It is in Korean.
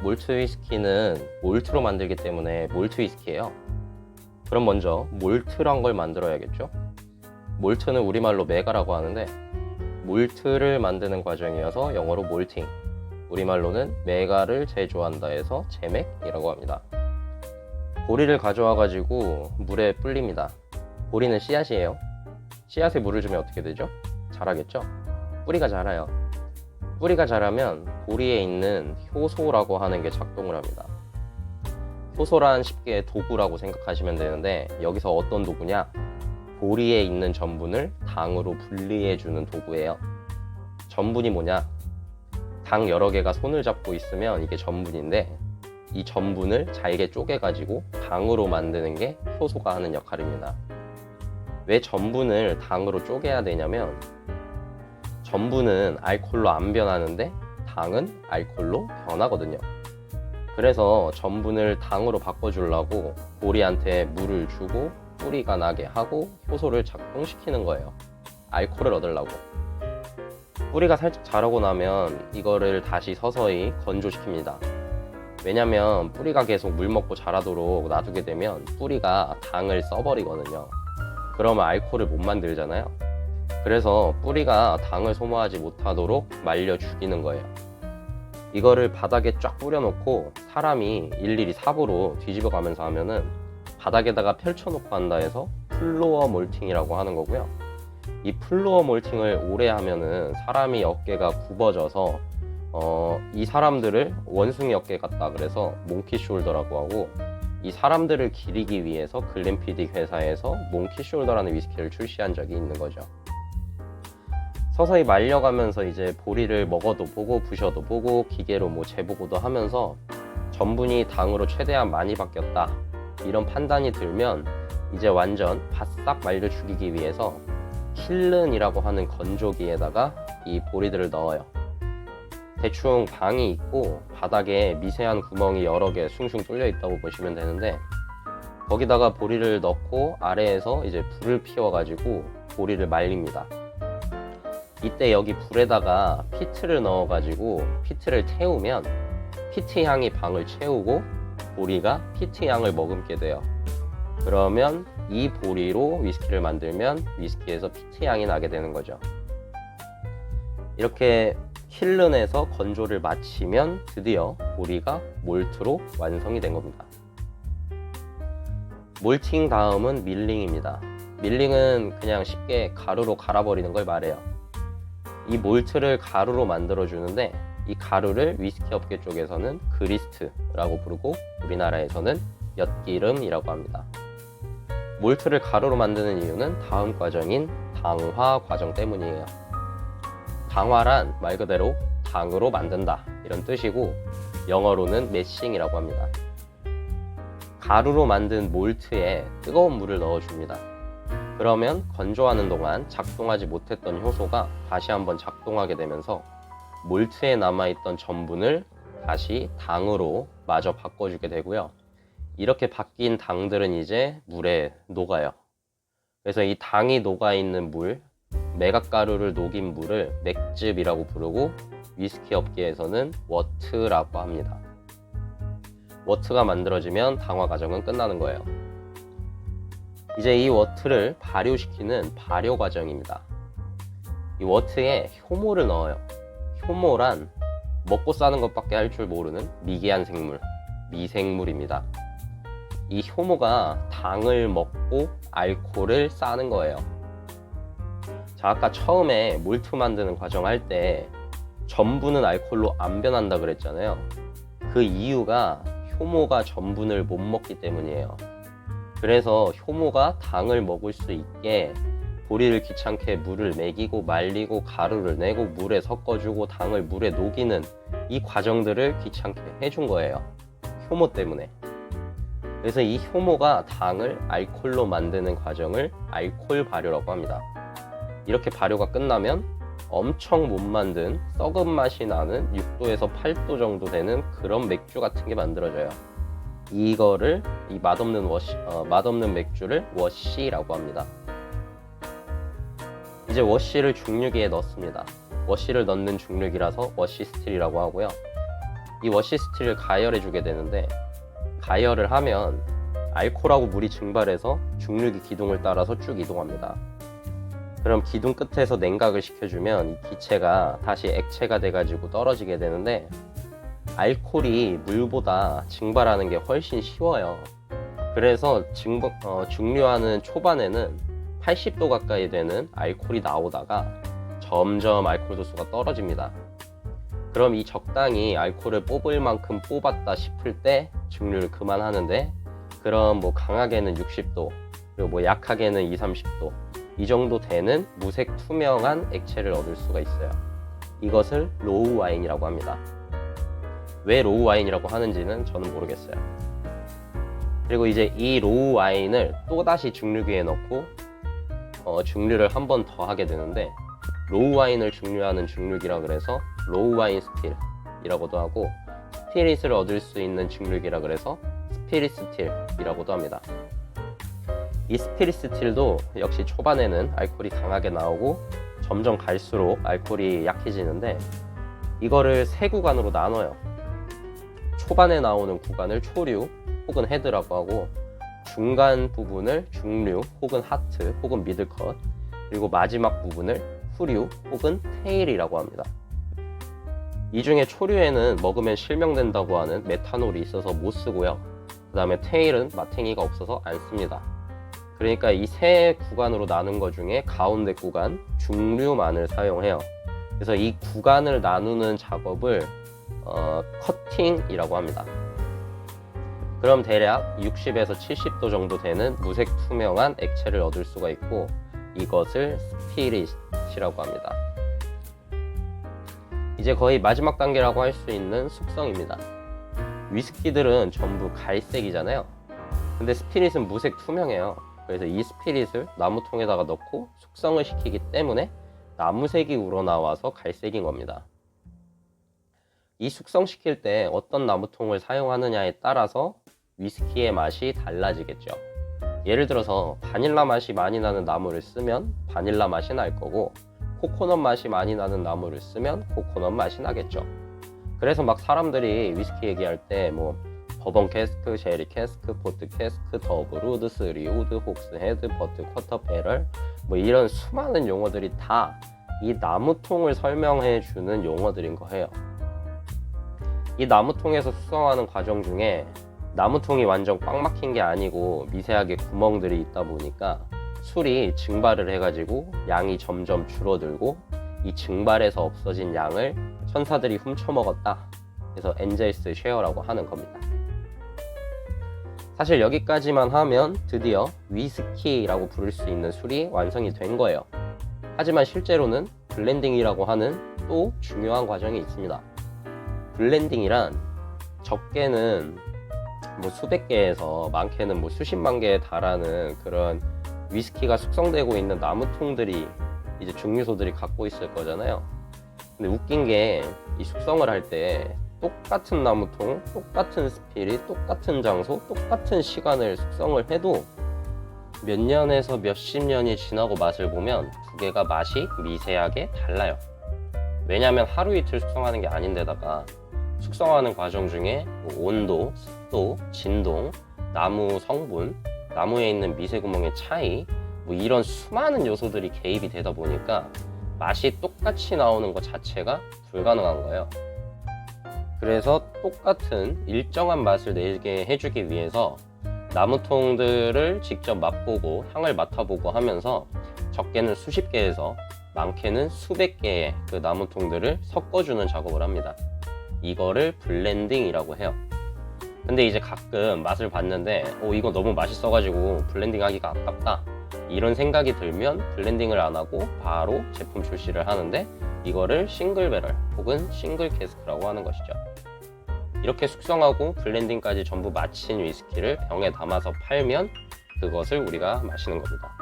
몰트 위스키는 몰트로 만들기 때문에 몰트 위스키예요. 그럼 먼저 몰트란 걸 만들어야겠죠? 몰트는 우리말로 메가라고 하는데 몰트를 만드는 과정이어서 영어로 몰팅, 우리말로는 메가를 제조한다 해서 제맥이라고 합니다. 보리를 가져와 가지고 물에 불립니다. 보리는 씨앗이에요. 씨앗에 물을 주면 어떻게 되죠? 자라겠죠? 뿌리가 자라요. 뿌리가 자라면 보리에 있는 효소라고 하는 게 작동을 합니다. 효소란 쉽게 도구라고 생각하시면 되는데 여기서 어떤 도구냐? 보리에 있는 전분을 당으로 분리해주는 도구예요. 전분이 뭐냐? 당 여러 개가 손을 잡고 있으면 이게 전분인데 이 전분을 잘게 쪼개가지고 당으로 만드는 게 효소가 하는 역할입니다. 왜 전분을 당으로 쪼개야 되냐면 전분은 알코올로 안 변하는데 당은 알코올로 변하거든요. 그래서 전분을 당으로 바꿔주려고 보리한테 물을 주고 뿌리가 나게 하고 효소를 작동시키는 거예요. 알코올을 얻으려고. 뿌리가 살짝 자라고 나면 이거를 다시 서서히 건조시킵니다. 왜냐면 뿌리가 계속 물 먹고 자라도록 놔두게 되면 뿌리가 당을 써버리거든요. 그러면 알코올을 못 만들잖아요. 그래서 뿌리가 당을 소모하지 못하도록 말려 죽이는 거예요. 이거를 바닥에 쫙 뿌려놓고 사람이 일일이 삽으로 뒤집어 가면서 하면은 바닥에다가 펼쳐놓고 한다 해서 플로어 몰팅이라고 하는 거고요. 이 플로어 몰팅을 오래 하면은 사람이 어깨가 굽어져서 이 사람들을 원숭이 어깨 같다 그래서 몽키 숄더라고 하고, 이 사람들을 기리기 위해서 글램피딕 회사에서 몽키 숄더라는 위스키를 출시한 적이 있는 거죠. 서서히 말려가면서 이제 보리를 먹어도 보고 부셔도 보고 기계로 뭐 재보고도 하면서 전분이 당으로 최대한 많이 바뀌었다 이런 판단이 들면 이제 완전 바싹 말려 죽이기 위해서 킬른이라고 하는 건조기에다가 이 보리들을 넣어요. 대충 방이 있고 바닥에 미세한 구멍이 여러 개 숭숭 뚫려 있다고 보시면 되는데 거기다가 보리를 넣고 아래에서 이제 불을 피워 가지고 보리를 말립니다. 이때 여기 불에다가 피트를 넣어 가지고 피트를 태우면 피트 향이 방을 채우고 보리가 피트 향을 머금게 돼요. 그러면 이 보리로 위스키를 만들면 위스키에서 피트 향이 나게 되는 거죠. 이렇게 킬른에서 건조를 마치면 드디어 보리가 몰트로 완성이 된 겁니다. 몰팅 다음은 밀링입니다. 밀링은 그냥 쉽게 가루로 갈아버리는 걸 말해요. 이 몰트를 가루로 만들어 주는데 이 가루를 위스키 업계 쪽에서는 그리스트라고 부르고 우리나라에서는 엿기름이라고 합니다. 몰트를 가루로 만드는 이유는 다음 과정인 당화 과정 때문이에요. 당화란 말 그대로 당으로 만든다 이런 뜻이고 영어로는 매싱이라고 합니다. 가루로 만든 몰트에 뜨거운 물을 넣어줍니다. 그러면 건조하는 동안 작동하지 못했던 효소가 다시 한번 작동하게 되면서 몰트에 남아있던 전분을 다시 당으로 마저 바꿔주게 되고요. 이렇게 바뀐 당들은 이제 물에 녹아요. 그래서 이 당이 녹아있는 물, 매각가루를 녹인 물을 맥즙이라고 부르고 위스키 업계에서는 워트라고 합니다. 워트가 만들어지면 당화 과정은 끝나는 거예요. 이제 이 워트를 발효시키는 발효 과정입니다. 이 워트에 효모를 넣어요. 효모란 먹고 싸는 것밖에 할 줄 모르는 미개한 생물, 미생물입니다. 이 효모가 당을 먹고 알코올을 싸는 거예요. 자, 아까 처음에 몰트 만드는 과정 할 때 전분은 알코올로 안 변한다 그랬잖아요. 그 이유가 효모가 전분을 못 먹기 때문이에요. 그래서 효모가 당을 먹을 수 있게 보리를 귀찮게 물을 먹이고 말리고 가루를 내고 물에 섞어주고 당을 물에 녹이는 이 과정들을 귀찮게 해준 거예요. 효모 때문에. 그래서 이 효모가 당을 알코올로 만드는 과정을 알코올 발효라고 합니다. 이렇게 발효가 끝나면 엄청 못 만든 썩은 맛이 나는 6도에서 8도 정도 되는 그런 맥주 같은 게 만들어져요. 이거를 이 맛없는 맥주를 워시라고 합니다. 이제 워시를 중류기에 넣습니다. 워시를 넣는 중류기라서 워시 스틸이라고 하고요. 이 워시스틸을 가열해 주게 되는데, 가열을 하면 알코올하고 물이 증발해서 중력이 기둥을 따라서 쭉 이동합니다. 그럼 기둥 끝에서 냉각을 시켜주면 이 기체가 다시 액체가 돼가지고 떨어지게 되는데, 알코올이 물보다 증발하는 게 훨씬 쉬워요. 그래서 증류하는 초반에는 80도 가까이 되는 알코올이 나오다가 점점 알코올 도수가 떨어집니다. 그럼 이 적당히 알코올을 뽑을 만큼 뽑았다 싶을 때 증류를 그만하는데, 그럼 뭐 강하게는 60도, 그리고 뭐 약하게는 20, 30도 이 정도 되는 무색 투명한 액체를 얻을 수가 있어요. 이것을 로우 와인이라고 합니다. 왜 로우 와인이라고 하는지는 저는 모르겠어요. 그리고 이제 이 로우 와인을 또다시 증류기에 넣고 증류를 한 번 더 하게 되는데, 로우 와인을 증류하는 증류기라 그래서 로우 와인 스틸이라고도 하고, 스피릿을 얻을 수 있는 증류기라 그래서 스피릿 스틸이라고도 합니다. 이 스피릿 스틸도 역시 초반에는 알코올이 강하게 나오고 점점 갈수록 알코올이 약해지는데, 이거를 세 구간으로 나눠요. 초반에 나오는 구간을 초류 혹은 헤드라고 하고, 중간 부분을 중류 혹은 하트 혹은 미들컷, 그리고 마지막 부분을 후류 혹은 테일이라고 합니다. 이 중에 초류에는 먹으면 실명된다고 하는 메탄올이 있어서 못 쓰고요. 그 다음에 테일은 마탱이가 없어서 안 씁니다. 그러니까 이 세 구간으로 나눈 것 중에 가운데 구간 중류만을 사용해요. 그래서 이 구간을 나누는 작업을 커팅이라고 합니다. 그럼 대략 60에서 70도 정도 되는 무색 투명한 액체를 얻을 수가 있고, 이것을 스피릿이라고 합니다. 이제 거의 마지막 단계라고 할 수 있는 숙성입니다. 위스키들은 전부 갈색이잖아요. 근데 스피릿은 무색 투명해요. 그래서 이 스피릿을 나무통에다가 넣고 숙성을 시키기 때문에 나무색이 우러나와서 갈색인 겁니다. 이 숙성시킬 때 어떤 나무통을 사용하느냐에 따라서 위스키의 맛이 달라지겠죠. 예를 들어서 바닐라 맛이 많이 나는 나무를 쓰면 바닐라 맛이 날 거고, 코코넛 맛이 많이 나는 나무를 쓰면 코코넛 맛이 나겠죠. 그래서 막 사람들이 위스키 얘기할 때 뭐 버번 캐스크, 쉐리 캐스크, 포트 캐스크, 더블 우드, 쓰리 우드, 혹스 헤드, 버트 쿼터 배럴, 뭐 이런 수많은 용어들이 다 이 나무통을 설명해 주는 용어들인 거예요. 이 나무통에서 숙성하는 과정 중에 나무통이 완전 꽉 막힌 게 아니고 미세하게 구멍들이 있다 보니까 술이 증발을 해가지고 양이 점점 줄어들고, 이 증발해서 없어진 양을 천사들이 훔쳐먹었다. 그래서 엔젤스 쉐어라고 하는 겁니다. 사실 여기까지만 하면 드디어 위스키라고 부를 수 있는 술이 완성이 된 거예요. 하지만 실제로는 블렌딩이라고 하는 또 중요한 과정이 있습니다. 블렌딩이란 적게는 뭐 수백 개에서 많게는 뭐 수십만 개에 달하는 그런 위스키가 숙성되고 있는 나무통들이 이제 증류소들이 갖고 있을 거잖아요. 근데 웃긴 게 이 숙성을 할 때 똑같은 나무통, 똑같은 스피릿, 똑같은 장소, 똑같은 시간을 숙성을 해도 몇 년에서 몇십 년이 지나고 맛을 보면 두 개가 맛이 미세하게 달라요. 왜냐하면 하루 이틀 숙성하는 게 아닌데다가 숙성하는 과정 중에 뭐 온도, 습도, 진동, 나무 성분, 나무에 있는 미세 구멍의 차이, 뭐 이런 수많은 요소들이 개입이 되다 보니까 맛이 똑같이 나오는 것 자체가 불가능한 거예요. 그래서 똑같은 일정한 맛을 내게 해주기 위해서 나무통들을 직접 맛보고 향을 맡아보고 하면서 적게는 수십 개에서 많게는 수백 개의 그 나무통들을 섞어주는 작업을 합니다. 이거를 블렌딩이라고 해요. 근데 이제 가끔 맛을 봤는데 이거 너무 맛있어가지고 블렌딩 하기가 아깝다, 이런 생각이 들면 블렌딩을 안 하고 바로 제품 출시를 하는데, 이거를 싱글 배럴 혹은 싱글 캐스크라고 하는 것이죠. 이렇게 숙성하고 블렌딩까지 전부 마친 위스키를 병에 담아서 팔면 그것을 우리가 마시는 겁니다.